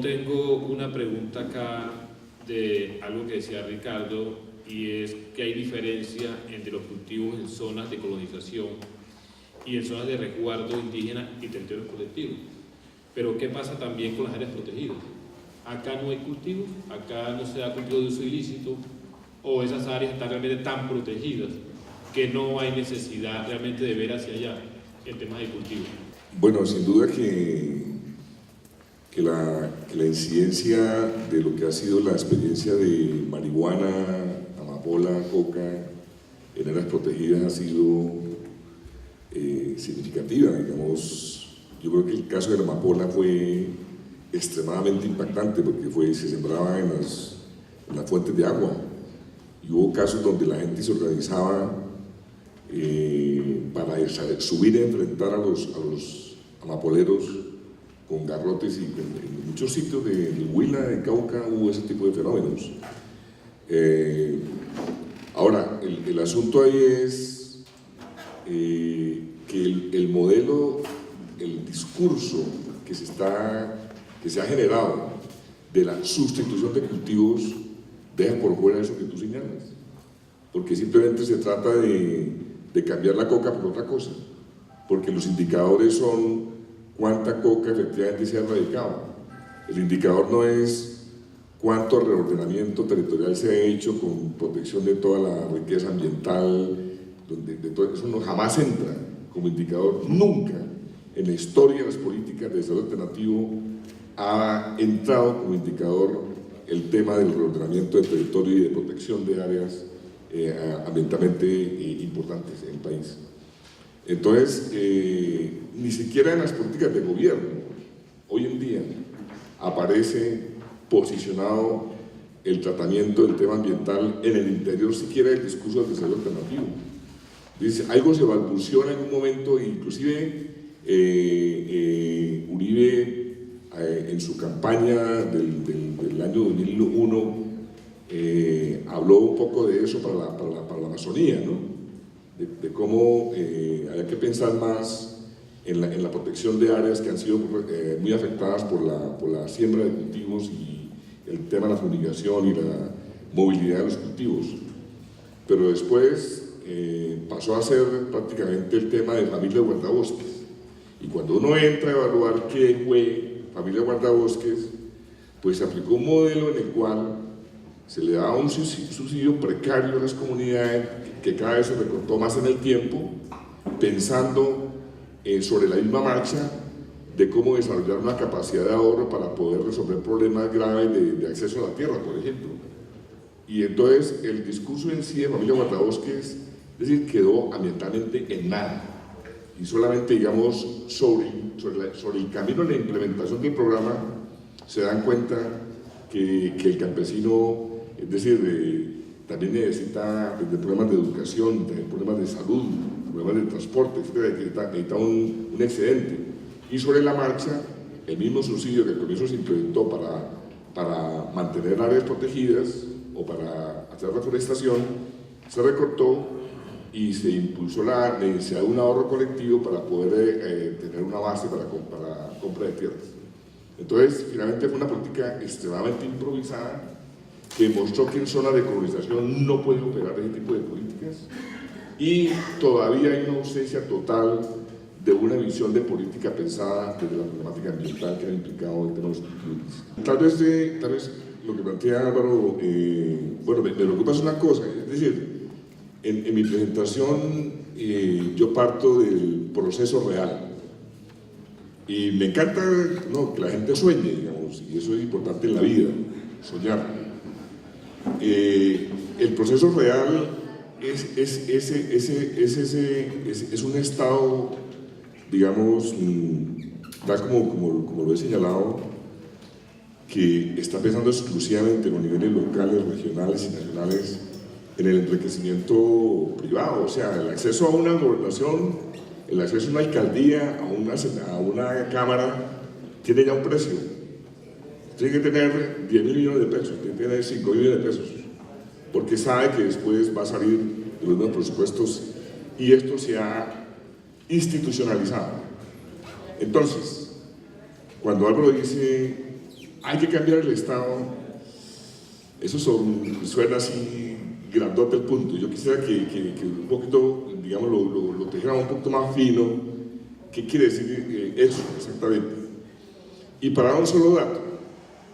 Yo tengo una pregunta acá de algo que decía Ricardo, y es que hay diferencia entre los cultivos en zonas de colonización y en zonas de resguardo indígena y territorios colectivos. Pero ¿qué pasa también con las áreas protegidas? Acá no hay cultivos, acá no se da cultivo de uso ilícito, o esas áreas están realmente tan protegidas que no hay necesidad realmente de ver hacia allá en temas de cultivo. Bueno, sin duda que la incidencia de lo que ha sido la experiencia de marihuana, amapola, coca en áreas protegidas ha sido significativa, digamos. Yo creo que el caso de la amapola fue extremadamente impactante porque se sembraba en las fuentes de agua, y hubo casos donde la gente se organizaba para subir a enfrentar a los amapoleros con garrotes, y en muchos sitios del Huila, de Cauca, hubo ese tipo de fenómenos. Ahora, el asunto ahí es que el modelo, el discurso que se ha generado de la sustitución de cultivos deja por fuera eso que tú señalas, porque simplemente se trata de cambiar la coca por otra cosa, porque los indicadores son cuánta coca efectivamente se ha erradicado. El indicador no es cuánto reordenamiento territorial se ha hecho con protección de toda la riqueza ambiental, eso no jamás entra como indicador, nunca en la historia de las políticas de desarrollo alternativo ha entrado como indicador el tema del reordenamiento de territorio y de protección de áreas ambientalmente importantes en el país. Entonces, ni siquiera en las políticas de gobierno hoy en día aparece posicionado el tratamiento del tema ambiental en el interior siquiera del discurso del desarrollo alternativo. Dice, algo se balbuceó en algún momento, inclusive Uribe en su campaña del año 2001 habló un poco de eso para la Amazonía, ¿no? De cómo había que pensar más en la protección de áreas que han sido muy afectadas por la siembra de cultivos y el tema de la fumigación y la movilidad de los cultivos. Pero después pasó a ser prácticamente el tema de familia guardabosques. Y cuando uno entra a evaluar qué fue familia guardabosques, pues se aplicó un modelo en el cual se le daba un subsidio precario a las comunidades que cada vez se recortó más en el tiempo, pensando sobre la misma marcha de cómo desarrollar una capacidad de ahorro para poder resolver problemas graves de acceso a la tierra, por ejemplo. Y entonces el discurso en sí de familia guardabosques, es decir, quedó ambientalmente en nada. Y solamente, digamos, sobre el camino de la implementación del programa se dan cuenta que el campesino, es decir, también necesita problemas de educación, problemas de salud, problemas de transporte, etc., necesita un excedente. Y sobre la marcha, el mismo subsidio que al comienzo se implementó para mantener áreas protegidas o para hacer reforestación, se recortó y se impulsó la necesidad de un ahorro colectivo para poder tener una base para compra de tierras. Entonces, finalmente fue una política extremadamente improvisada que mostró que en zonas de colonización no puede operar ese tipo de políticas, y todavía hay una ausencia total de una visión de política pensada desde la problemática ambiental que ha implicado el tema de los cultivos. Tal vez lo que plantea Álvaro, bueno, me preocupa es una cosa, es decir, en mi presentación yo parto del proceso real. Y me encanta que la gente sueñe, digamos, y eso es importante en la vida, soñar. El proceso real es un estado, digamos, tal como lo he señalado, que está pensando exclusivamente en los niveles locales, regionales y nacionales en el enriquecimiento privado. O sea, el acceso a una gobernación, el acceso a una alcaldía, a una cámara, tiene ya un precio. Tiene que tener 10.000 millones de pesos, tiene que tener 5 millones de pesos, porque sabe que después va a salir de los nuevos presupuestos, y esto se ha institucionalizado. Entonces, cuando Álvaro dice hay que cambiar el Estado, eso suena así grandote el punto. Yo quisiera que un poquito, digamos, lo tejamos un poquito más fino. ¿Qué quiere decir eso exactamente? Y para dar un solo dato,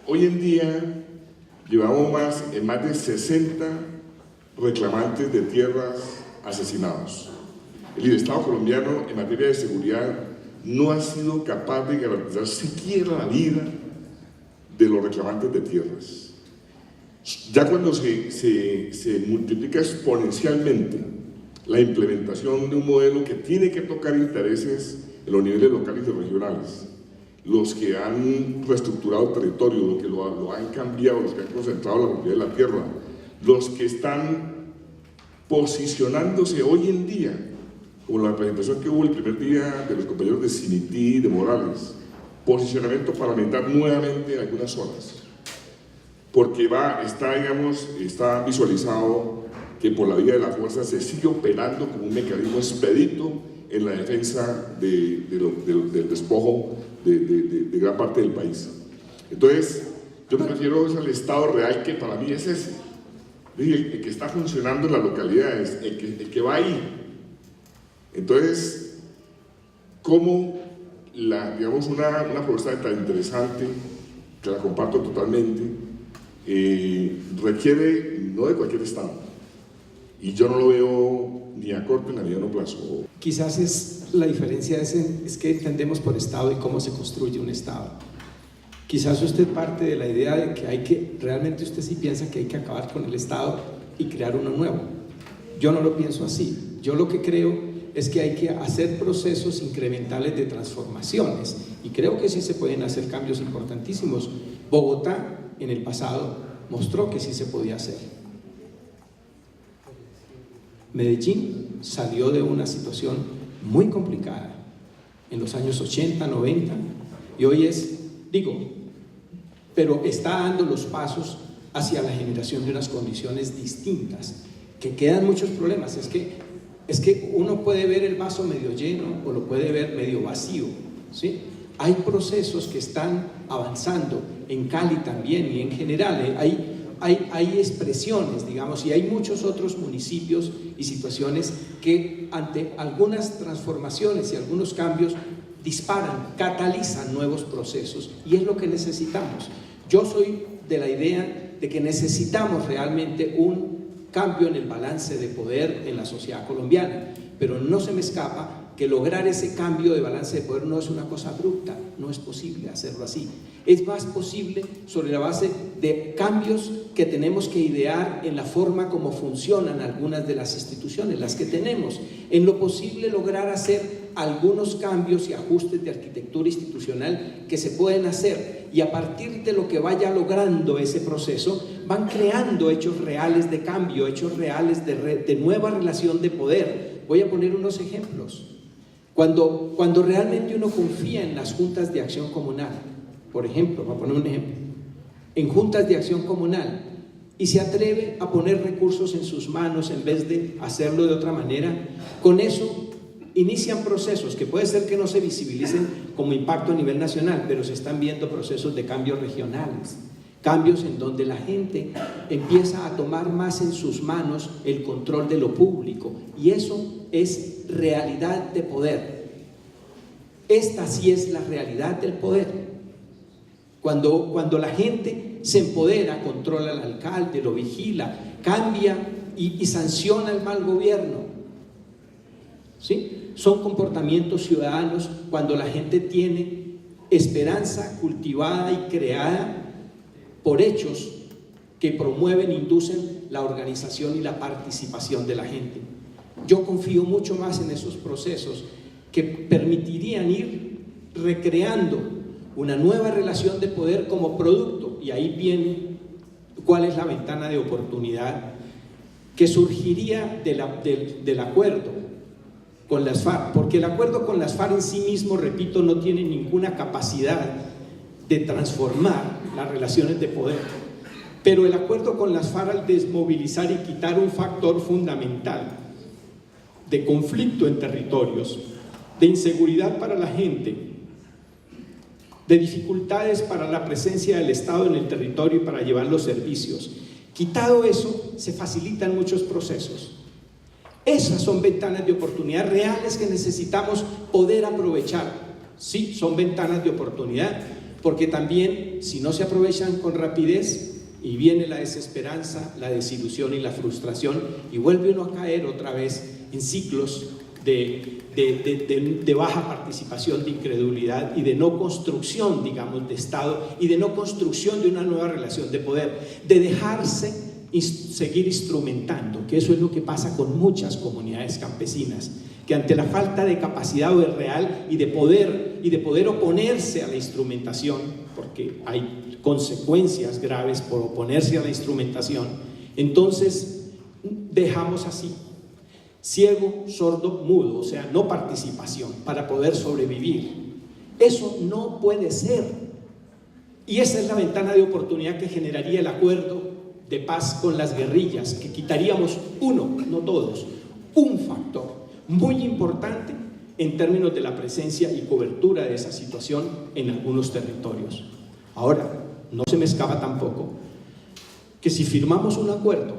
hoy en día llevamos más de 60 reclamantes de tierras asesinados. El Estado colombiano en materia de seguridad no ha sido capaz de garantizar siquiera la vida de los reclamantes de tierras. Ya cuando se multiplica exponencialmente la implementación de un modelo que tiene que tocar intereses en los niveles locales y regionales, los que han reestructurado el territorio, los que lo han cambiado, los que han concentrado la propiedad de la tierra, los que están posicionándose hoy en día, como la presentación que hubo el primer día de los compañeros de Sinití y de Morales, posicionamiento parlamentar nuevamente en algunas zonas, porque está visualizado que por la vía de la fuerza se sigue operando como un mecanismo expedito en la defensa del despojo de gran parte del país. Entonces, yo me refiero al Estado real, que para mí es ese, el que está funcionando en las localidades, el que va ahí. Entonces, ¿cómo digamos, una propuesta tan interesante, que la comparto totalmente, requiere no de cualquier Estado, y yo no lo veo ni a corto ni a mediano plazo? Quizás la diferencia es que entendemos por Estado y cómo se construye un Estado. Quizás usted parte de la idea de que realmente usted sí piensa que hay que acabar con el Estado y crear uno nuevo. Yo no lo pienso así. Yo lo que creo es que hay que hacer procesos incrementales de transformaciones, y creo que sí se pueden hacer cambios importantísimos. Bogotá en el pasado mostró que sí se podía hacer. Medellín salió de una situación muy complicada en los años 80, 90, y hoy pero está dando los pasos hacia la generación de unas condiciones distintas, que quedan muchos problemas. Es que uno puede ver el vaso medio lleno o lo puede ver medio vacío, ¿sí? Hay procesos que están avanzando, en Cali también y en general, hay expresiones, digamos, y hay muchos otros municipios y situaciones que ante algunas transformaciones y algunos cambios disparan, catalizan nuevos procesos, y es lo que necesitamos. Yo soy de la idea de que necesitamos realmente un cambio en el balance de poder en la sociedad colombiana, pero no se me escapa que lograr ese cambio de balance de poder no es una cosa abrupta, no es posible hacerlo así. Es más posible sobre la base de cambios que tenemos que idear en la forma como funcionan algunas de las instituciones, las que tenemos. En lo posible lograr hacer algunos cambios y ajustes de arquitectura institucional que se pueden hacer, y a partir de lo que vaya logrando ese proceso van creando hechos reales de cambio, hechos reales de nueva relación de poder. Voy a poner unos ejemplos. Cuando realmente uno confía en las juntas de acción comunal, por ejemplo, voy a poner un ejemplo, en juntas de acción comunal, y se atreve a poner recursos en sus manos en vez de hacerlo de otra manera, con eso inician procesos que puede ser que no se visibilicen como impacto a nivel nacional, pero se están viendo procesos de cambios regionales, cambios en donde la gente empieza a tomar más en sus manos el control de lo público, y eso es realidad de poder. Esta sí es la realidad del poder. Cuando la gente se empodera, controla al alcalde, lo vigila, cambia y sanciona el mal gobierno, ¿sí? Son comportamientos ciudadanos cuando la gente tiene esperanza cultivada y creada por hechos que promueven e inducen la organización y la participación de la gente. Yo confío mucho más en esos procesos que permitirían ir recreando una nueva relación de poder como producto, y ahí viene cuál es la ventana de oportunidad que surgiría del acuerdo con las FARC, porque el acuerdo con las FARC en sí mismo, repito, no tiene ninguna capacidad de transformar las relaciones de poder, pero el acuerdo con las FARC, al desmovilizar y quitar un factor fundamental de conflicto en territorios, de inseguridad para la gente, de dificultades para la presencia del Estado en el territorio y para llevar los servicios. Quitado eso, se facilitan muchos procesos. Esas son ventanas de oportunidad reales que necesitamos poder aprovechar. Sí, son ventanas de oportunidad, porque también si no se aprovechan con rapidez, y viene la desesperanza, la desilusión y la frustración, y vuelve uno a caer otra vez en ciclos de baja participación, de incredulidad y de no construcción, digamos, de Estado, y de no construcción de una nueva relación de poder, de dejarse seguir instrumentando, que eso es lo que pasa con muchas comunidades campesinas, que ante la falta de capacidad real y de poder oponerse a la instrumentación, porque hay consecuencias graves por oponerse a la instrumentación, entonces dejamos así, ciego, sordo, mudo, o sea, no participación para poder sobrevivir. Eso no puede ser. Y esa es la ventana de oportunidad que generaría el acuerdo de paz con las guerrillas, que quitaríamos uno, no todos, un factor muy importante en términos de la presencia y cobertura de esa situación en algunos territorios. Ahora, no se me escapa tampoco que si firmamos un acuerdo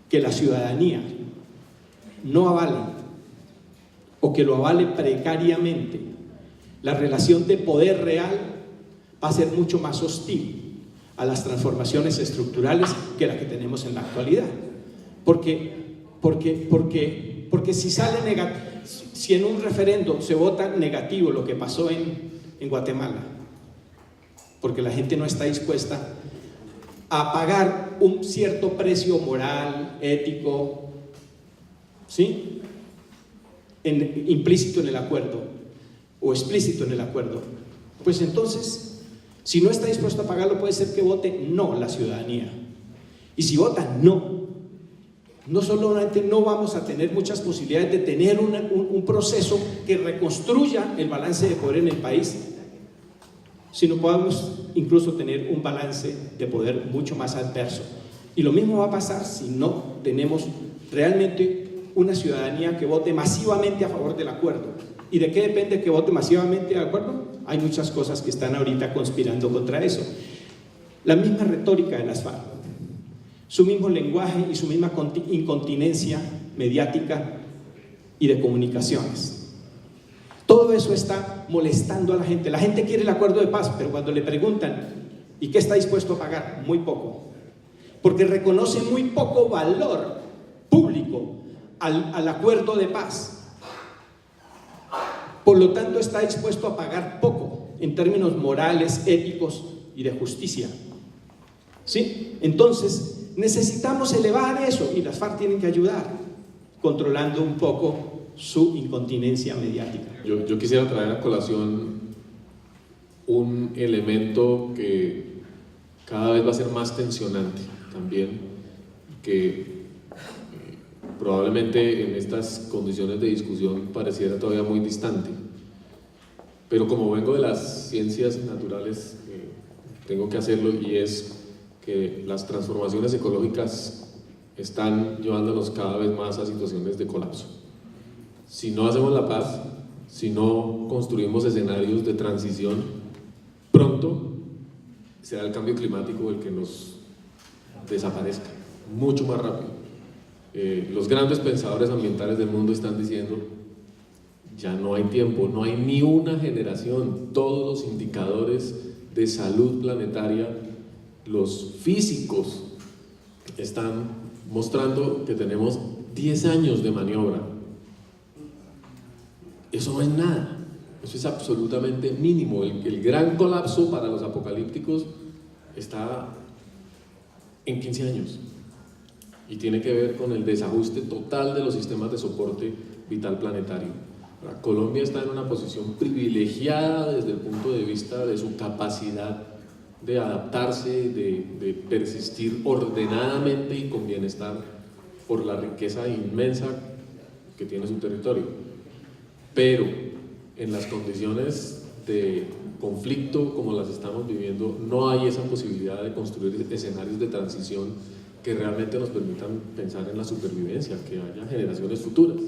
que la ciudadanía no avale o que lo avale precariamente, la relación de poder real va a ser mucho más hostil a las transformaciones estructurales que la que tenemos en la actualidad. Porque si sale si en un referendo se vota negativo, lo que pasó en Guatemala, porque la gente no está dispuesta a pagar un cierto precio moral, ético, ¿sí? Implícito en el acuerdo o explícito en el acuerdo, pues entonces, si no está dispuesto a pagarlo, puede ser que vote no la ciudadanía. Y si vota no solamente no vamos a tener muchas posibilidades de tener un proceso que reconstruya el balance de poder en el país, sino podamos incluso tener un balance de poder mucho más adverso. Y lo mismo va a pasar si no tenemos realmente una ciudadanía que vote masivamente a favor del acuerdo. ¿Y de qué depende que vote masivamente de acuerdo? Hay muchas cosas que están ahorita conspirando contra eso. La misma retórica de las FARC, su mismo lenguaje y su misma incontinencia mediática y de comunicaciones. Todo eso está molestando a la gente. La gente quiere el acuerdo de paz, pero cuando le preguntan ¿y qué está dispuesto a pagar? Muy poco. Porque reconoce muy poco valor público al acuerdo de paz. Por lo tanto, está dispuesto a pagar poco en términos morales, éticos y de justicia. ¿Sí? Entonces, necesitamos elevar eso y las FARC tienen que ayudar, controlando un poco su incontinencia mediática. Yo quisiera traer a colación un elemento que cada vez va a ser más tensionante también, que probablemente en estas condiciones de discusión pareciera todavía muy distante, pero como vengo de las ciencias naturales tengo que hacerlo, y es que las transformaciones ecológicas están llevándonos cada vez más a situaciones de colapso. Si no hacemos la paz, si no construimos escenarios de transición, pronto será el cambio climático el que nos desaparezca, mucho más rápido. Los grandes pensadores ambientales del mundo están diciendo, ya no hay tiempo, no hay ni una generación, todos los indicadores de salud planetaria, los físicos, están mostrando que tenemos 10 años de maniobra. Eso no es nada, eso es absolutamente mínimo. El gran colapso para los apocalípticos está en 15 años y tiene que ver con el desajuste total de los sistemas de soporte vital planetario. Colombia está en una posición privilegiada desde el punto de vista de su capacidad de adaptarse, de persistir ordenadamente y con bienestar por la riqueza inmensa que tiene su territorio. Pero en las condiciones de conflicto como las estamos viviendo, no hay esa posibilidad de construir escenarios de transición que realmente nos permitan pensar en la supervivencia, que haya generaciones futuras.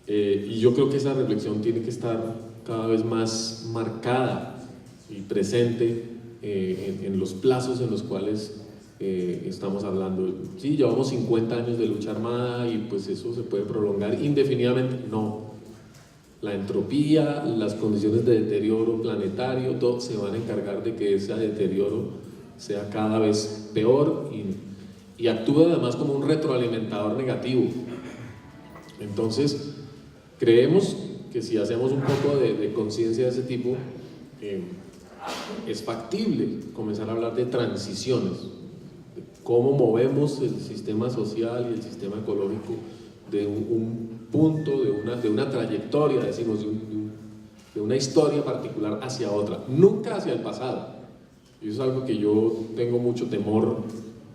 Y yo creo que esa reflexión tiene que estar cada vez más marcada y presente en los plazos en los cuales estamos hablando. Sí, llevamos 50 años de lucha armada y pues eso se puede prolongar indefinidamente. No, la entropía, las condiciones de deterioro planetario, todo se van a encargar de que ese deterioro sea cada vez peor y actúa además como un retroalimentador negativo. Entonces, creemos que si hacemos un poco de conciencia de ese tipo, es factible comenzar a hablar de transiciones, de cómo movemos el sistema social y el sistema ecológico de un punto, de una trayectoria, decimos, de una historia particular hacia otra, nunca hacia el pasado. Y eso es algo que yo tengo mucho temor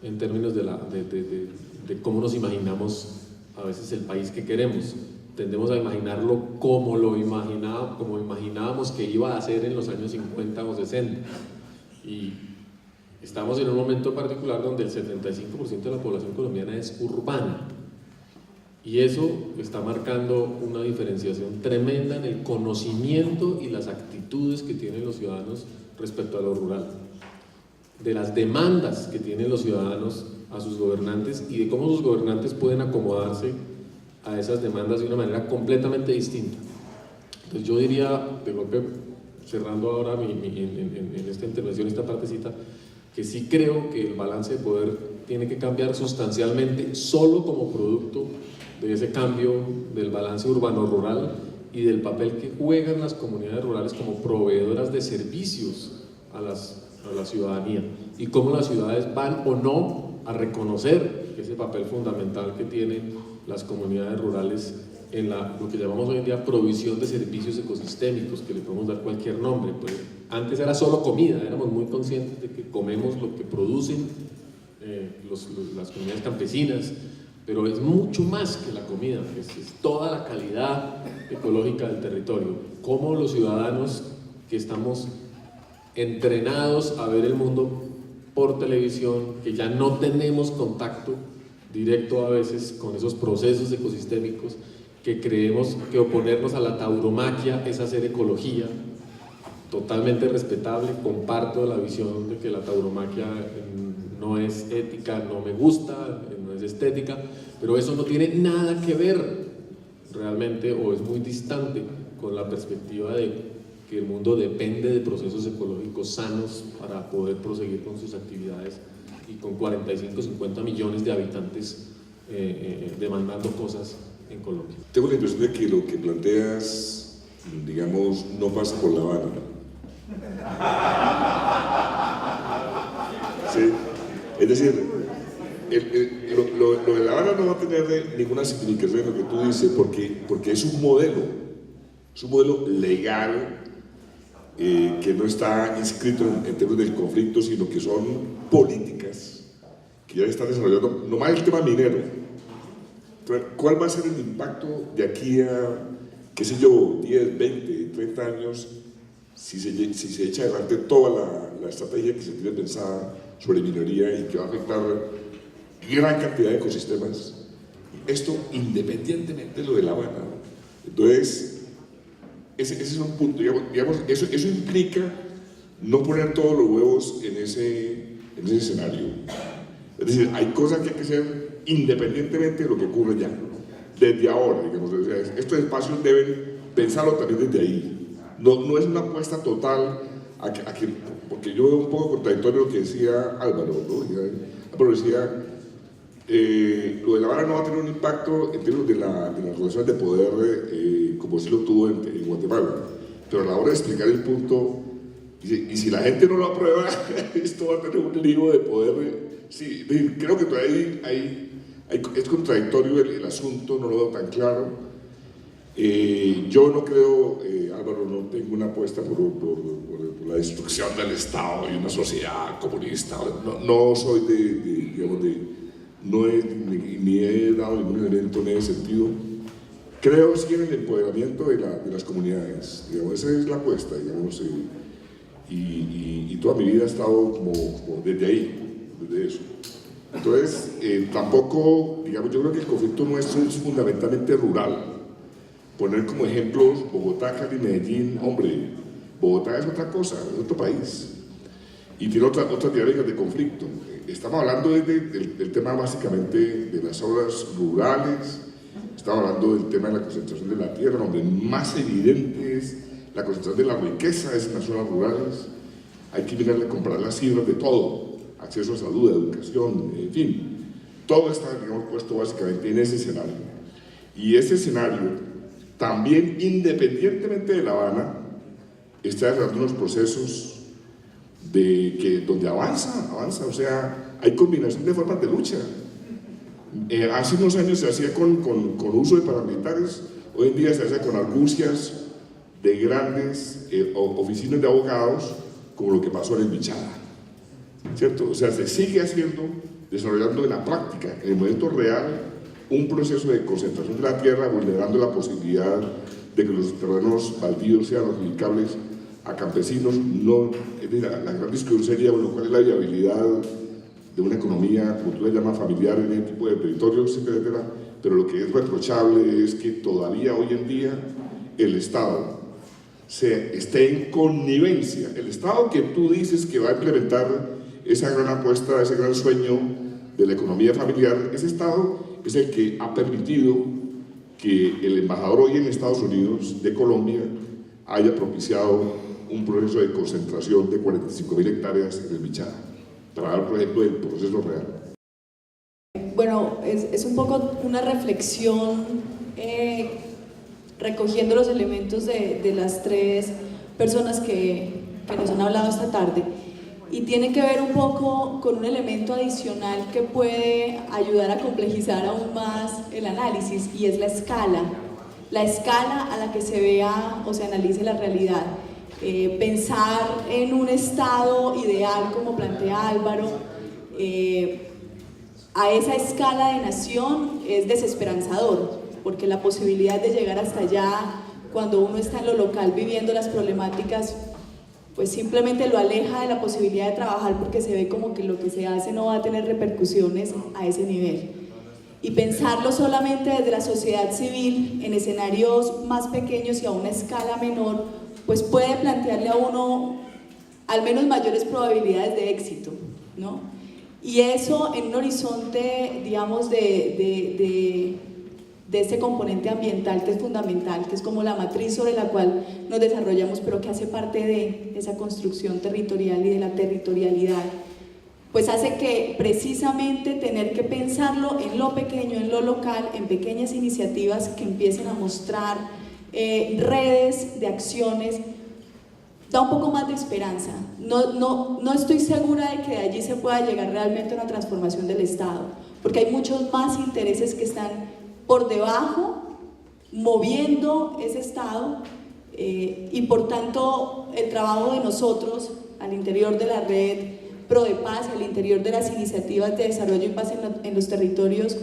en términos de cómo nos imaginamos a veces el país que queremos. Tendemos a imaginarlo como imaginábamos que iba a ser en los años 50 o 60. Y estamos en un momento particular donde el 75% de la población colombiana es urbana. Y eso está marcando una diferenciación tremenda en el conocimiento y las actitudes que tienen los ciudadanos respecto a lo rural, de las demandas que tienen los ciudadanos a sus gobernantes y de cómo sus gobernantes pueden acomodarse a esas demandas de una manera completamente distinta. Entonces yo diría, de golpe, cerrando ahora en esta intervención, esta partecita, que sí creo que el balance de poder tiene que cambiar sustancialmente solo como producto de ese cambio del balance urbano-rural y del papel que juegan las comunidades rurales como proveedoras de servicios a la ciudadanía y cómo las ciudades van o no a reconocer ese papel fundamental que tienen las comunidades rurales en lo que llamamos hoy en día provisión de servicios ecosistémicos, que le podemos dar cualquier nombre. Pues antes era solo comida, éramos muy conscientes de que comemos lo que producen las comunidades campesinas, pero es mucho más que la comida, es toda la calidad ecológica del territorio. Cómo los ciudadanos que estamos entrenados a ver el mundo por televisión, que ya no tenemos contacto directo a veces con esos procesos ecosistémicos, que creemos que oponernos a la tauromaquia es hacer ecología, totalmente respetable. Comparto la visión de que la tauromaquia no es ética, no me gusta, no es estética, pero eso no tiene nada que ver realmente, o es muy distante con la perspectiva de que el mundo depende de procesos ecológicos sanos para poder proseguir con sus actividades, y con 45, 50 millones de habitantes demandando cosas en Colombia. Tengo la impresión de que lo que planteas, digamos, no pasa por La Habana. Sí, es decir, lo de La Habana no va a tener ninguna significación en lo que tú dices, porque es un modelo legal que no está inscrito en términos del conflicto, sino que son políticas que ya están desarrollando, nomás el tema minero. Entonces, ¿cuál va a ser el impacto de aquí a, qué sé yo, 10, 20, 30 años, si se echa adelante toda la estrategia que se tiene pensada sobre minería y que va a afectar gran cantidad de ecosistemas? Esto independientemente de lo de La Habana. Entonces, ese es un punto, digamos, eso implica no poner todos los huevos en ese escenario. Es decir, hay cosas que hay que hacer independientemente de lo que ocurre ya, desde ahora, digamos. O sea, estos espacios deben pensarlo también desde ahí. No es una apuesta total porque yo veo un poco contradictorio lo que decía Álvaro, ¿no? Álvaro decía, lo de La Habana no va a tener un impacto en términos de las relaciones de poder, como sí lo tuvo en Guatemala, pero a la hora de explicar el punto, y si la gente no lo aprueba, esto va a tener un lío de poder. Sí, creo que todavía es contradictorio el asunto, no lo veo tan claro. Yo no creo, Álvaro, no tengo una apuesta por la destrucción del Estado y una sociedad comunista. No soy ni he dado ningún elemento en ese sentido. Creo sí en el empoderamiento de las comunidades, digamos, esa es la apuesta, digamos, y toda mi vida ha estado como desde ahí, desde eso. Entonces, tampoco, digamos, yo creo que el conflicto nuestro es fundamentalmente rural. Poner como ejemplos Bogotá, Cali, Medellín, hombre, Bogotá es otra cosa, es otro país y tiene otras dinámicas de conflicto. Estamos hablando del tema básicamente de las zonas rurales, estamos hablando del tema de la concentración de la tierra, donde más evidente es la concentración de la riqueza es en las zonas rurales. Hay que mirarle, comparar las cifras de todo, acceso a salud, educación, en fin, todo está, digamos, puesto básicamente en ese escenario. Y ese escenario, también independientemente de La Habana, está desarrollando unos procesos donde avanza, o sea, hay combinación de formas de lucha. Hace unos años se hacía con uso de paramilitares, hoy en día se hace con argucias de grandes oficinas de abogados, como lo que pasó en el Bichada, ¿cierto? O sea, se sigue haciendo, desarrollando en la práctica, en el momento real, un proceso de concentración de la tierra, vulnerando la posibilidad de que los terrenos baldíos sean adjudicables a campesinos. No, la gran discusión sería, bueno, ¿cuál es la viabilidad de una economía, como tú le llamas, familiar en este tipo de territorios, etcétera, etcétera? Pero lo que es reprochable es que todavía hoy en día el Estado esté en connivencia. El Estado que tú dices que va a implementar esa gran apuesta, ese gran sueño de la economía familiar, ese Estado es el que ha permitido que el embajador hoy en Estados Unidos de Colombia haya propiciado un proceso de concentración de 45.000 hectáreas en el Bichada, para hablar, por ejemplo, del proceso real. Bueno, es un poco una reflexión recogiendo los elementos de las tres personas que nos han hablado esta tarde, y tiene que ver un poco con un elemento adicional que puede ayudar a complejizar aún más el análisis, y es la escala a la que se vea o se analice la realidad. Pensar en un estado ideal, como plantea Álvaro, a esa escala de nación es desesperanzador, porque la posibilidad de llegar hasta allá, cuando uno está en lo local viviendo las problemáticas, pues simplemente lo aleja de la posibilidad de trabajar, porque se ve como que lo que se hace no va a tener repercusiones a ese nivel. Y pensarlo solamente desde la sociedad civil, en escenarios más pequeños y a una escala menor, pues puede plantearle a uno al menos mayores probabilidades de éxito, ¿no? Y eso en un horizonte, digamos, de este componente ambiental, que es fundamental, que es como la matriz sobre la cual nos desarrollamos, pero que hace parte de esa construcción territorial y de la territorialidad, pues hace que precisamente tener que pensarlo en lo pequeño, en lo local, en pequeñas iniciativas que empiecen a mostrar redes de acciones, da un poco más de esperanza. No estoy segura de que de allí se pueda llegar realmente a una transformación del Estado, porque hay muchos más intereses que están por debajo, moviendo ese Estado, y por tanto el trabajo de nosotros al interior de la red Pro de Paz, al interior de las iniciativas de desarrollo y paz en los territorios,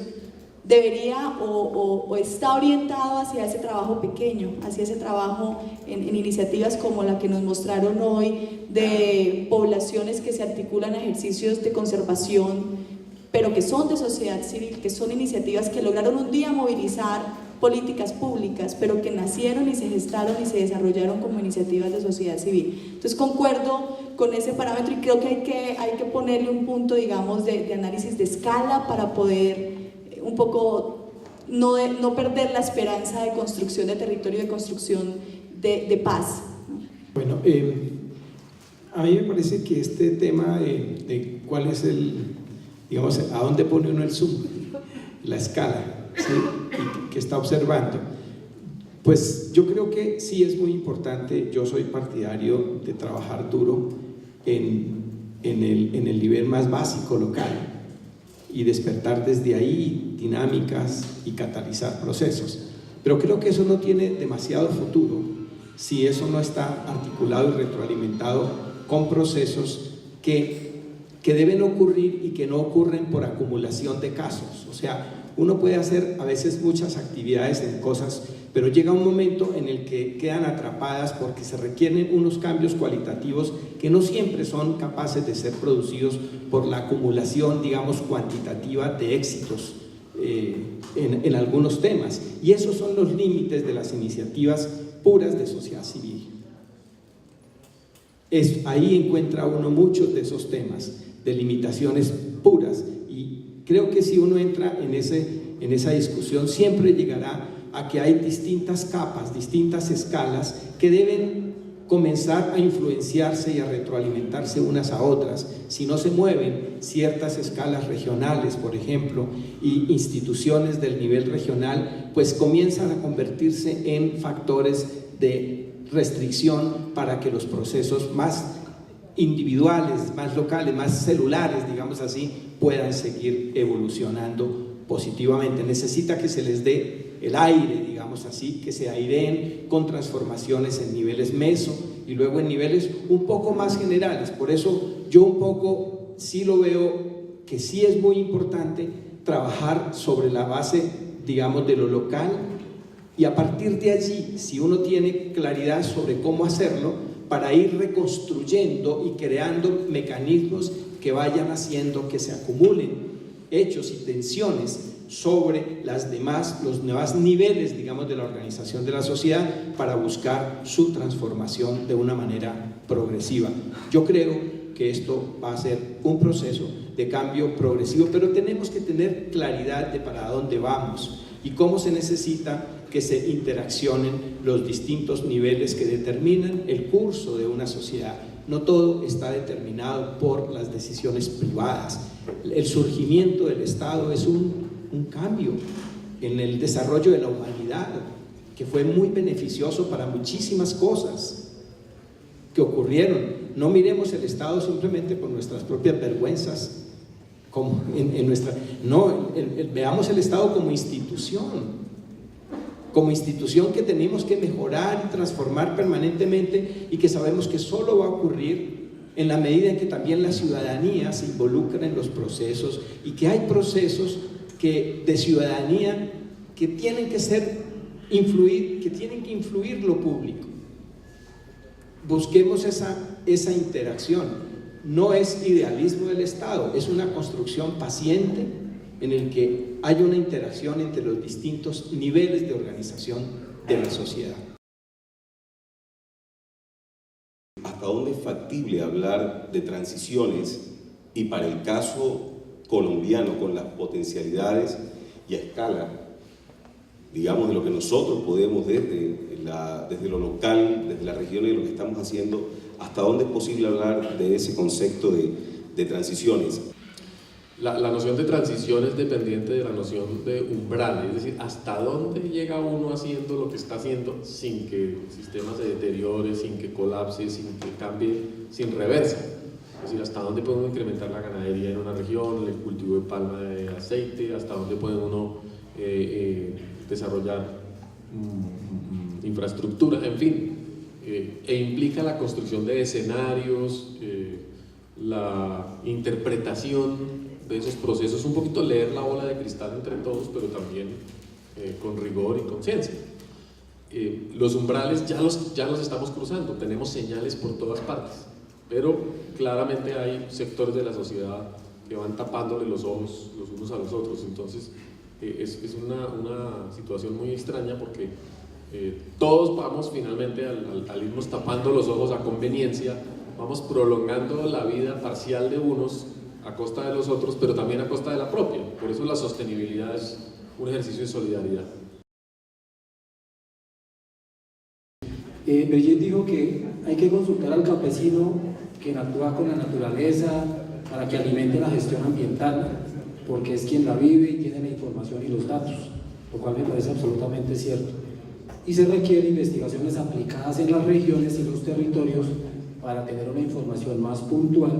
debería o está orientado hacia ese trabajo pequeño, hacia ese trabajo en iniciativas como la que nos mostraron hoy, de poblaciones que se articulan a ejercicios de conservación, pero que son de sociedad civil, que son iniciativas que lograron un día movilizar políticas públicas, pero que nacieron y se gestaron y se desarrollaron como iniciativas de sociedad civil. Entonces concuerdo con ese parámetro, y creo que hay que ponerle un punto, digamos, de análisis de escala para poder un poco no perder la esperanza de construcción de territorio, de construcción de paz. Bueno, a mí me parece que este tema de cuál es digamos, a dónde pone uno el zoom, la escala, ¿sí? que está observando, pues yo creo que sí es muy importante. Yo soy partidario de trabajar duro en el nivel más básico local y despertar desde ahí dinámicas y catalizar procesos, pero creo que eso no tiene demasiado futuro si eso no está articulado y retroalimentado con procesos que deben ocurrir y que no ocurren por acumulación de casos. O sea, uno puede hacer a veces muchas actividades en cosas, pero llega un momento en el que quedan atrapadas porque se requieren unos cambios cualitativos que no siempre son capaces de ser producidos por la acumulación, digamos, cuantitativa de éxitos en algunos temas. Y esos son los límites de las iniciativas puras de sociedad civil. ahí encuentra uno muchos de esos temas, de limitaciones puras, y creo que si uno entra en esa discusión siempre llegará a que hay distintas capas, distintas escalas que deben comenzar a influenciarse y a retroalimentarse unas a otras. Si no se mueven ciertas escalas regionales, por ejemplo, y instituciones del nivel regional, pues comienzan a convertirse en factores de restricción para que los procesos más individuales, más locales, más celulares, digamos así, puedan seguir evolucionando positivamente. Necesita que se les dé el aire, digamos así, que se aireen con transformaciones en niveles meso y luego en niveles un poco más generales. Por eso yo un poco sí lo veo que sí es muy importante trabajar sobre la base, digamos, de lo local, y a partir de allí, si uno tiene claridad sobre cómo hacerlo, para ir reconstruyendo y creando mecanismos que vayan haciendo que se acumulen hechos y tensiones sobre los demás niveles, digamos, de la organización de la sociedad para buscar su transformación de una manera progresiva. Yo creo que esto va a ser un proceso de cambio progresivo, pero tenemos que tener claridad de para dónde vamos y cómo se necesita que se interaccionen los distintos niveles que determinan el curso de una sociedad. No todo está determinado por las decisiones privadas. El surgimiento del Estado es un cambio en el desarrollo de la humanidad que fue muy beneficioso para muchísimas cosas que ocurrieron. No miremos el Estado simplemente por nuestras propias vergüenzas, como veamos el Estado como institución que tenemos que mejorar y transformar permanentemente, y que sabemos que solo va a ocurrir en la medida en que también la ciudadanía se involucra en los procesos, y que hay procesos de ciudadanía que tienen que influir lo público. Busquemos esa interacción. No es idealismo del Estado, es una construcción paciente en el que hay una interacción entre los distintos niveles de organización de la sociedad. ¿Hasta dónde es factible hablar de transiciones? Y para el caso colombiano, con las potencialidades y a escala, digamos, de lo que nosotros podemos desde lo local, desde la región y lo que estamos haciendo, ¿hasta dónde es posible hablar de ese concepto de transiciones? La noción de transición es dependiente de la noción de umbral, es decir, hasta dónde llega uno haciendo lo que está haciendo sin que el sistema se deteriore, sin que colapse, sin que cambie, sin reversa. Es decir, hasta dónde puede uno incrementar la ganadería en una región, el cultivo de palma de aceite, hasta dónde puede uno desarrollar infraestructura, en fin, e implica la construcción de escenarios, la interpretación de esos procesos, un poquito leer la bola de cristal entre todos, pero también con rigor y conciencia. Los umbrales ya los estamos cruzando, tenemos señales por todas partes, pero claramente hay sectores de la sociedad que van tapándole los ojos los unos a los otros. Entonces es una situación muy extraña, porque todos vamos finalmente al irnos tapando los ojos a conveniencia, vamos prolongando la vida parcial de unos a costa de los otros, pero también a costa de la propia. Por eso la sostenibilidad es un ejercicio de solidaridad. Brigitte dijo que hay que consultar al campesino que actúa con la naturaleza para que alimente la gestión ambiental, porque es quien la vive y tiene la información y los datos, lo cual me parece absolutamente cierto. Y se requieren investigaciones aplicadas en las regiones y los territorios para tener una información más puntual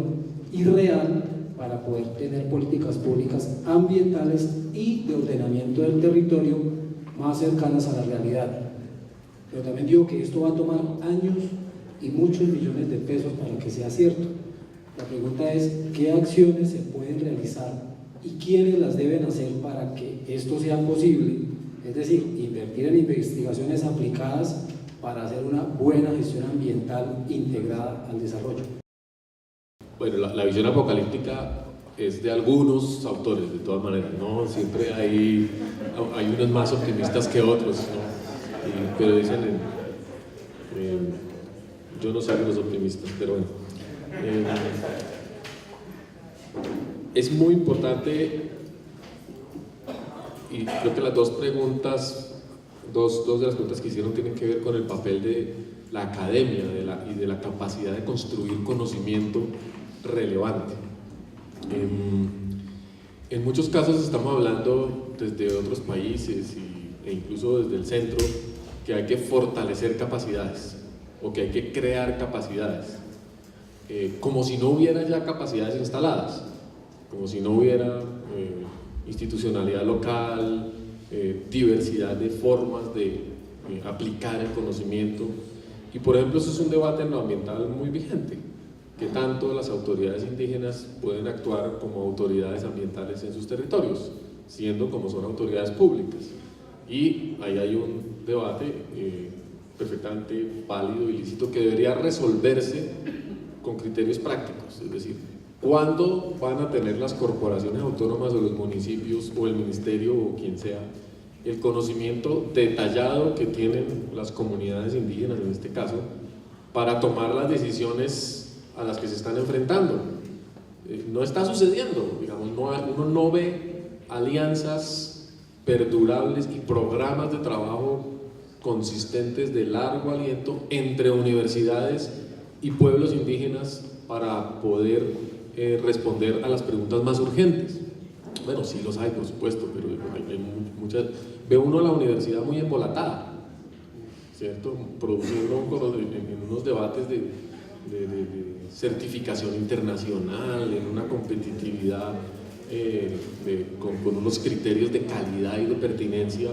y real, para poder tener políticas públicas ambientales y de ordenamiento del territorio más cercanas a la realidad. Pero también digo que esto va a tomar años y muchos millones de pesos para que sea cierto. La pregunta es, ¿qué acciones se pueden realizar y quiénes las deben hacer para que esto sea posible? Es decir, invertir en investigaciones aplicadas para hacer una buena gestión ambiental integrada al desarrollo. Bueno, la visión apocalíptica es de algunos autores, de todas maneras, ¿no? Siempre hay unos más optimistas que otros, ¿no? Pero dicen, Yo no soy de los optimistas, pero bueno. Es muy importante, y creo que las dos preguntas, dos de las preguntas que hicieron tienen que ver con el papel de la academia y de la capacidad de construir conocimiento relevante. En muchos casos estamos hablando desde otros países e incluso desde el centro que hay que fortalecer capacidades o que hay que crear capacidades, como si no hubiera ya capacidades instaladas, como si no hubiera institucionalidad local, diversidad de formas de aplicar el conocimiento. Y por ejemplo, eso es un debate en lo ambiental muy vigente, que tanto las autoridades indígenas pueden actuar como autoridades ambientales en sus territorios, siendo como son autoridades públicas. Y ahí hay un debate perfectamente válido y lícito que debería resolverse con criterios prácticos, es decir, ¿cuándo van a tener las corporaciones autónomas o los municipios o el ministerio o quien sea el conocimiento detallado que tienen las comunidades indígenas en este caso para tomar las decisiones a las que se están enfrentando? No está sucediendo, digamos, uno no ve alianzas perdurables y programas de trabajo consistentes de largo aliento entre universidades y pueblos indígenas para poder responder a las preguntas más urgentes. Bueno, sí los hay, por supuesto, pero hay muchas. Ve uno a la universidad muy embolatada, ¿cierto? Produciendo en unos debates de certificación internacional, en una competitividad con unos criterios de calidad y de pertinencia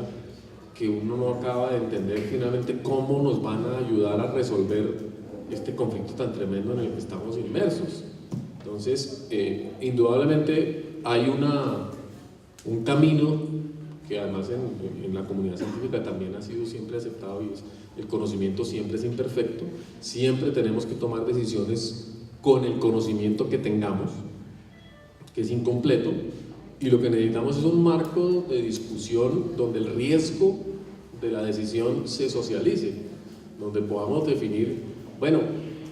que uno no acaba de entender finalmente cómo nos van a ayudar a resolver este conflicto tan tremendo en el que estamos inmersos. Entonces, indudablemente hay un camino que además en la comunidad científica también ha sido siempre aceptado, y es: el conocimiento siempre es imperfecto, siempre tenemos que tomar decisiones con el conocimiento que tengamos, que es incompleto, y lo que necesitamos es un marco de discusión donde el riesgo de la decisión se socialice, donde podamos definir, bueno,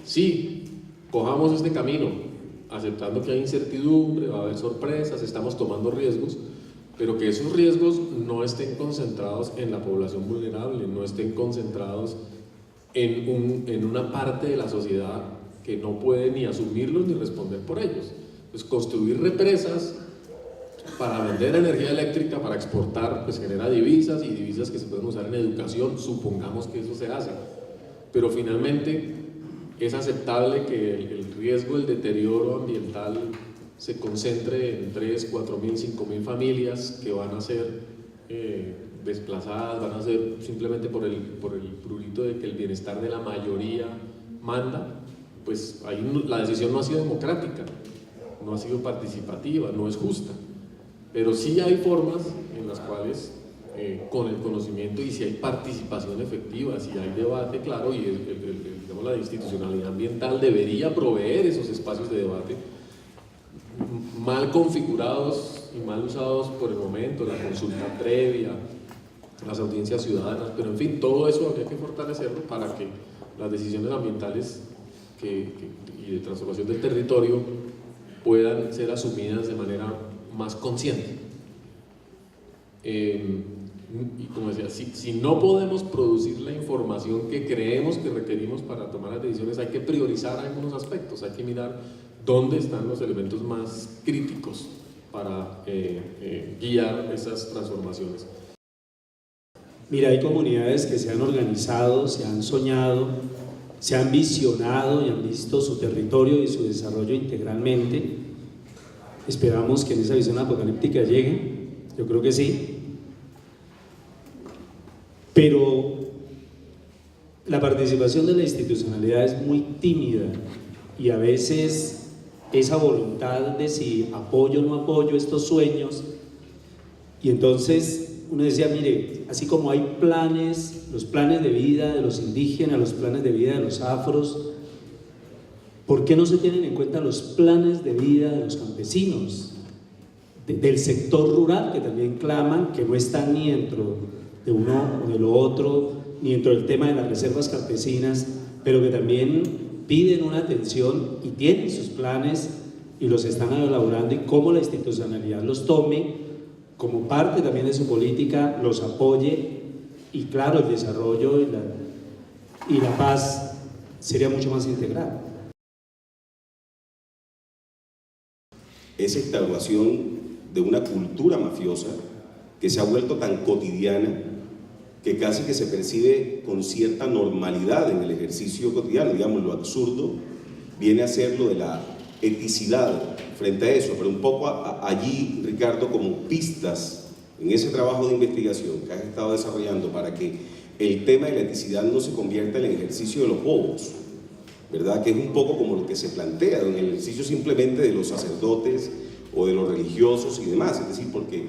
sí, cojamos este camino, aceptando que hay incertidumbre, va a haber sorpresas, estamos tomando riesgos, pero que esos riesgos no estén concentrados en la población vulnerable, no estén concentrados en una parte de la sociedad que no puede ni asumirlos ni responder por ellos. Pues construir represas para vender energía eléctrica, para exportar, pues genera divisas, y divisas que se pueden usar en educación, supongamos que eso se hace, pero finalmente es aceptable que el riesgo del deterioro ambiental se concentre en 3, 4 mil, 5 mil familias que van a ser desplazadas, van a ser simplemente por el prurito de que el bienestar de la mayoría manda. Pues ahí la decisión no ha sido democrática, no ha sido participativa, no es justa, pero sí hay formas en las cuales con el conocimiento, y si hay participación efectiva, si hay debate, claro, y digamos, la institucionalidad ambiental debería proveer esos espacios de debate, mal configurados y mal usados por el momento, la consulta previa, las audiencias ciudadanas, pero en fin, todo eso habría que fortalecerlo para que las decisiones ambientales y de transformación del territorio puedan ser asumidas de manera más consciente. Y como decía, si no podemos producir la información que creemos que requerimos para tomar las decisiones, hay que priorizar algunos aspectos, hay que mirar dónde están los elementos más críticos para guiar esas transformaciones. Mira, hay comunidades que se han organizado, se han soñado, se han visionado y han visto su territorio y su desarrollo integralmente. Esperamos que en esa visión apocalíptica llegue, yo creo que sí. Pero la participación de la institucionalidad es muy tímida, y a veces esa voluntad de si apoyo o no apoyo estos sueños, y entonces uno decía, mire, así como hay planes, los planes de vida de los indígenas, los planes de vida de los afros, ¿por qué no se tienen en cuenta los planes de vida de los campesinos, del sector rural, que también claman, que no están ni dentro de uno o de lo otro, ni dentro del tema de las reservas campesinas, pero que también piden una atención y tienen sus planes y los están elaborando, y cómo la institucionalidad los tome como parte también de su política, los apoye, y claro, el desarrollo y la paz sería mucho más integral. Esa instauración de una cultura mafiosa que se ha vuelto tan cotidiana que casi que se percibe con cierta normalidad en el ejercicio cotidiano, digamos, lo absurdo viene a ser lo de la eticidad frente a eso, pero un poco allí, Ricardo, como pistas en ese trabajo de investigación que has estado desarrollando para que el tema de la eticidad no se convierta en el ejercicio de los bobos, ¿verdad? Que es un poco como lo que se plantea, en el ejercicio simplemente de los sacerdotes o de los religiosos y demás, es decir, porque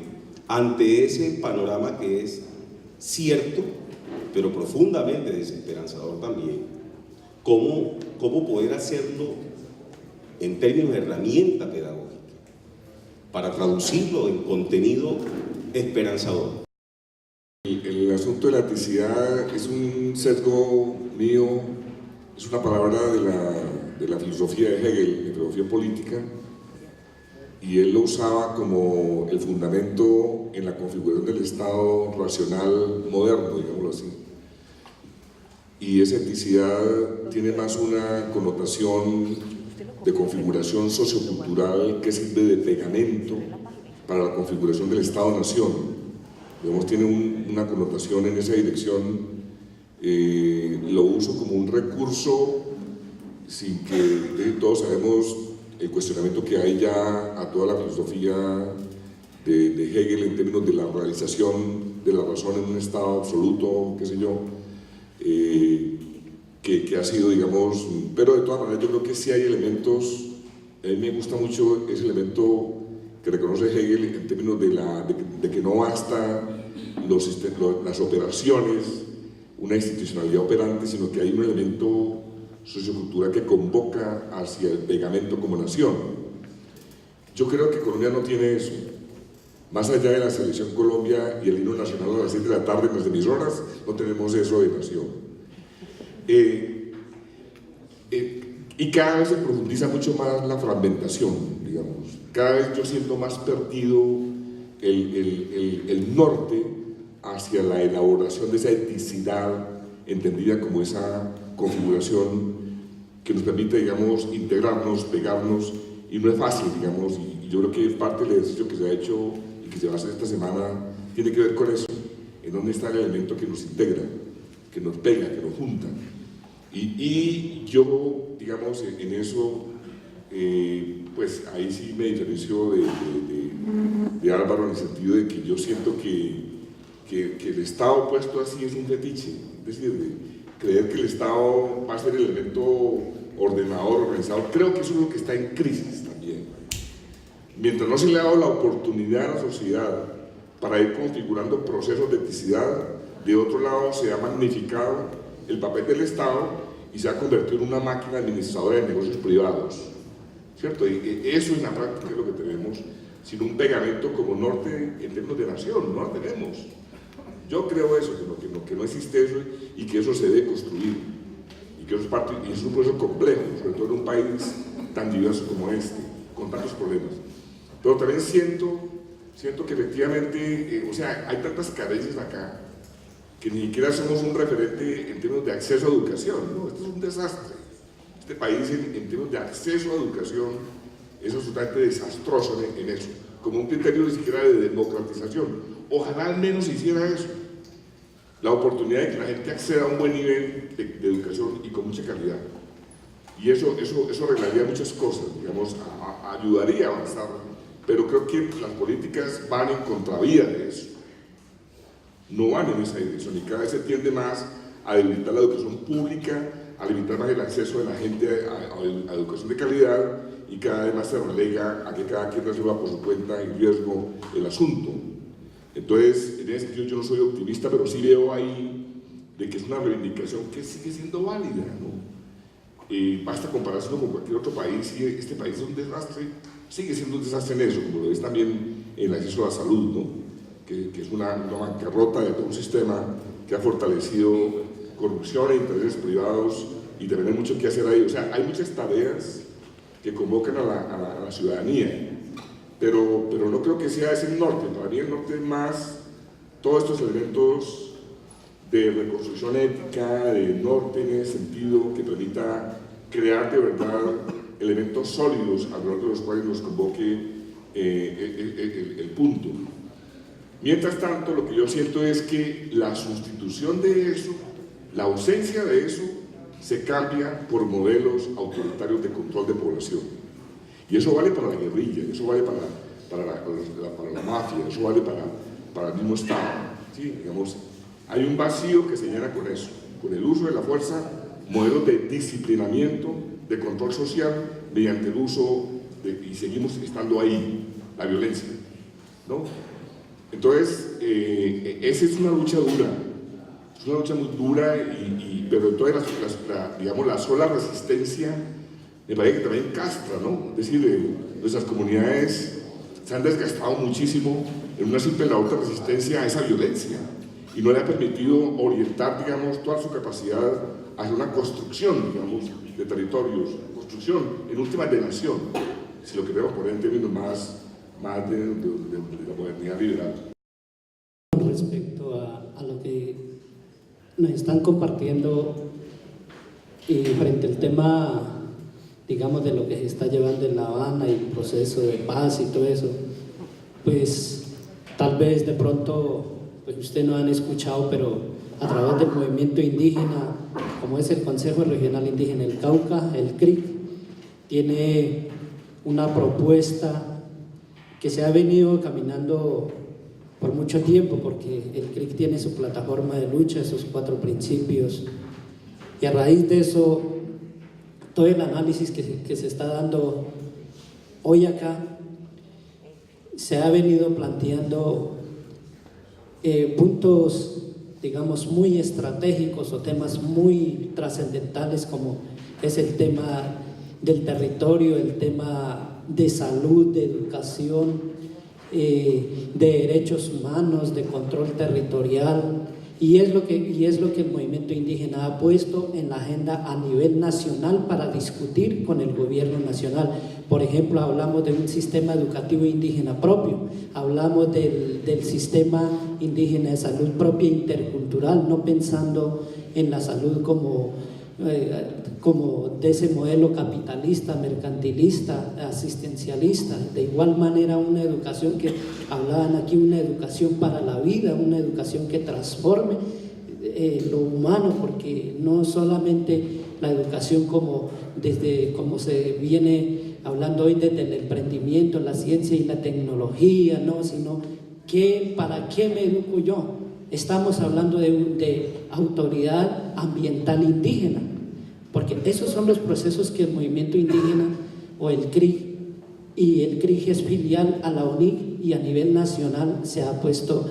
ante ese panorama que es cierto, pero profundamente desesperanzador también, ¿cómo poder hacerlo en términos de herramienta pedagógica para traducirlo en contenido esperanzador? El asunto de la eticidad es un sesgo mío, es una palabra de la filosofía de Hegel, de filosofía política, y él lo usaba como el fundamento en la configuración del Estado racional moderno, digámoslo así. Y esa eticidad tiene más una connotación de configuración sociocultural que sirve de pegamento para la configuración del Estado-nación. Digamos, tiene una connotación en esa dirección. Lo uso como un recurso sin que todos sabemos el cuestionamiento que hay ya a toda la filosofía de Hegel en términos de la realización de la razón en un estado absoluto, qué sé yo, que ha sido, digamos, pero de todas maneras yo creo que sí hay elementos, a mí me gusta mucho ese elemento que reconoce Hegel en términos de que no basta las operaciones, una institucionalidad operante, sino que hay un elemento sociocultural que convoca hacia el pegamento como nación. Yo creo que Colombia no tiene eso. Más allá de la selección Colombia y el himno nacional a las 7 de la tarde en las emisoras, no tenemos eso de nación. Y cada vez se profundiza mucho más la fragmentación, digamos. Cada vez yo siento más perdido el norte hacia la elaboración de esa eticidad entendida como esa configuración que nos permite, digamos, integrarnos, pegarnos, y no es fácil, digamos, y yo creo que parte del ejercicio que se ha hecho y que se va a hacer esta semana tiene que ver con eso, en dónde está el elemento que nos integra, que nos pega, que nos junta. Y yo, digamos, en eso, pues ahí sí me diferencio de Álvaro en el sentido de que yo siento que el Estado puesto así es un fetiche, es decir, de creer que el Estado va a ser el elemento ordenador, organizador. Creo que eso es lo que está en crisis también. Mientras no se le ha dado la oportunidad a la sociedad para ir configurando procesos de eticidad, de otro lado se ha magnificado el papel del Estado y se ha convertido en una máquina administradora de negocios privados, ¿cierto? Y eso en la práctica es lo que tenemos, sin un pegamento como norte en términos de nación, no lo tenemos. Yo creo eso, que no existe eso y que eso se debe construir, y que eso es parte, y es un proceso complejo, sobre todo en un país tan diverso como este, con tantos problemas. Pero también siento que efectivamente, o sea, hay tantas carencias acá, que ni siquiera somos un referente en términos de acceso a educación, ¿no? Esto es un desastre. Este país en términos de acceso a educación es absolutamente desastroso en eso, como un criterio ni siquiera de democratización. Ojalá al menos hiciera eso, la oportunidad de que la gente acceda a un buen nivel de educación y con mucha calidad. Y eso arreglaría muchas cosas, digamos, ayudaría a avanzar, pero creo que las políticas van en contravía de eso. No van en esa dirección y cada vez se tiende más a debilitar la educación pública, a limitar más el acceso de la gente a educación de calidad y cada vez más se relega a que cada quien resuelva por su cuenta en riesgo el asunto. Entonces, en ese sentido yo no soy optimista, pero sí veo ahí de que es una reivindicación que sigue siendo válida, ¿no? Basta compararse con cualquier otro país y este país es un desastre, sigue siendo un desastre en eso, como lo es también en el acceso a la salud, ¿no? Que es una bancarrota de todo un sistema que ha fortalecido corrupción e intereses privados y también hay mucho que hacer ahí. O sea, hay muchas tareas que convocan a la ciudadanía, pero no creo que sea ese el norte. Para mí el norte es más todos estos elementos de reconstrucción ética, de norte en ese sentido, que permita crear de verdad elementos sólidos alrededor de los cuales nos convoque el punto. Mientras tanto, lo que yo siento es que la sustitución de eso, la ausencia de eso, se cambia por modelos autoritarios de control de población. Y eso vale para la guerrilla, eso vale para la mafia, eso vale para el mismo Estado. ¿Sí? Digamos, hay un vacío que se llena con eso, con el uso de la fuerza, modelos de disciplinamiento, de control social, mediante el uso y seguimos estando ahí, la violencia, ¿no? Entonces, esa es una lucha dura, es una lucha muy dura, pero entonces digamos, la sola resistencia me parece que también castra, ¿no? Es decir, nuestras comunidades se han desgastado muchísimo en una simple labor de resistencia a esa violencia y no le ha permitido orientar, digamos, toda su capacidad hacia una construcción, digamos, de territorios, construcción, en última, de nación, si lo queremos poner en términos más de la modernidad liberal. Respecto a lo que nos están compartiendo frente al tema, digamos, de lo que se está llevando en La Habana y el proceso de paz y todo eso, pues tal vez de pronto pues ustedes no han escuchado, pero a través del movimiento indígena, como es el Consejo Regional Indígena del Cauca, el CRIC, tiene una propuesta que se ha venido caminando por mucho tiempo, porque el CRIC tiene su plataforma de lucha, esos 4 principios, y a raíz de eso, todo el análisis que se está dando hoy acá, se ha venido planteando puntos, digamos, muy estratégicos o temas muy trascendentales, como es el tema del territorio, el tema de salud, de educación, de derechos humanos, de control territorial, y es lo que el movimiento indígena ha puesto en la agenda a nivel nacional para discutir con el gobierno nacional. Por ejemplo, hablamos de un sistema educativo indígena propio, hablamos del sistema indígena de salud propia intercultural, no pensando en la salud como de ese modelo capitalista, mercantilista, asistencialista. De igual manera, una educación que hablaban aquí, una educación para la vida, una educación que transforme lo humano, porque no solamente la educación como se viene hablando hoy desde el emprendimiento, la ciencia y la tecnología, ¿no? Sino ¿para qué me educo yo? Estamos hablando de autoridad ambiental indígena, porque esos son los procesos que el movimiento indígena o el CRIC, y el CRIC es filial a la UNIC y a nivel nacional se ha puesto,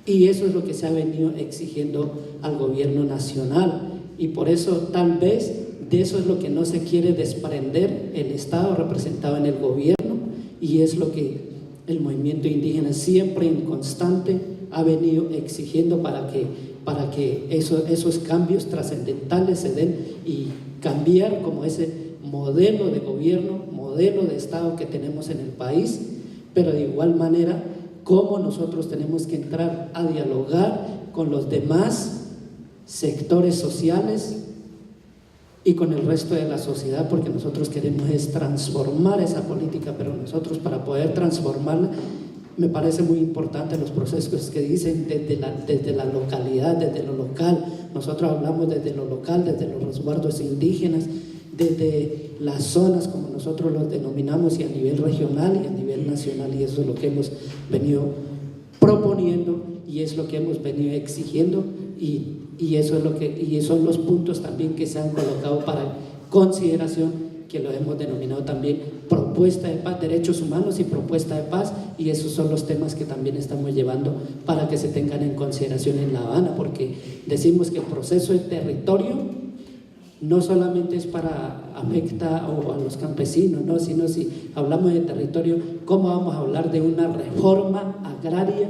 y eso es lo que se ha venido exigiendo al gobierno nacional, y por eso tal vez de eso es lo que no se quiere desprender el Estado representado en el gobierno, y es lo que el movimiento indígena siempre en constante ha venido exigiendo para que esos cambios trascendentales se den y cambiar como ese modelo de gobierno, modelo de Estado que tenemos en el país, pero de igual manera cómo nosotros tenemos que entrar a dialogar con los demás sectores sociales y con el resto de la sociedad, porque nosotros queremos es transformar esa política, pero nosotros para poder transformarla me parece muy importante los procesos que dicen desde la localidad, desde lo local. Nosotros hablamos desde lo local, desde los resguardos indígenas, desde las zonas como nosotros los denominamos, y a nivel regional y a nivel nacional, y eso es lo que hemos venido proponiendo y es lo que hemos venido exigiendo, y eso es lo que, y son los puntos también que se han colocado para consideración, que lo hemos denominado también propuesta de paz, derechos humanos y propuesta de paz, y esos son los temas que también estamos llevando para que se tengan en consideración en La Habana, porque decimos que el proceso de territorio no solamente es para afecta o a los campesinos, ¿no? Sino si hablamos de territorio, ¿cómo vamos a hablar de una reforma agraria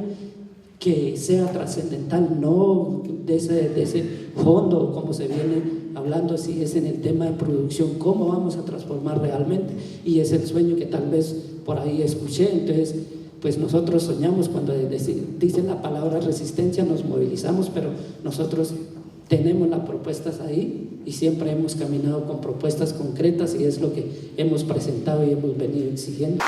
que sea trascendental, no de ese fondo como se viene hablando si es en el tema de producción, cómo vamos a transformar realmente, y es el sueño que tal vez por ahí escuché. Entonces pues nosotros soñamos cuando dicen la palabra resistencia, nos movilizamos, pero nosotros tenemos las propuestas ahí y siempre hemos caminado con propuestas concretas y es lo que hemos presentado y hemos venido exigiendo.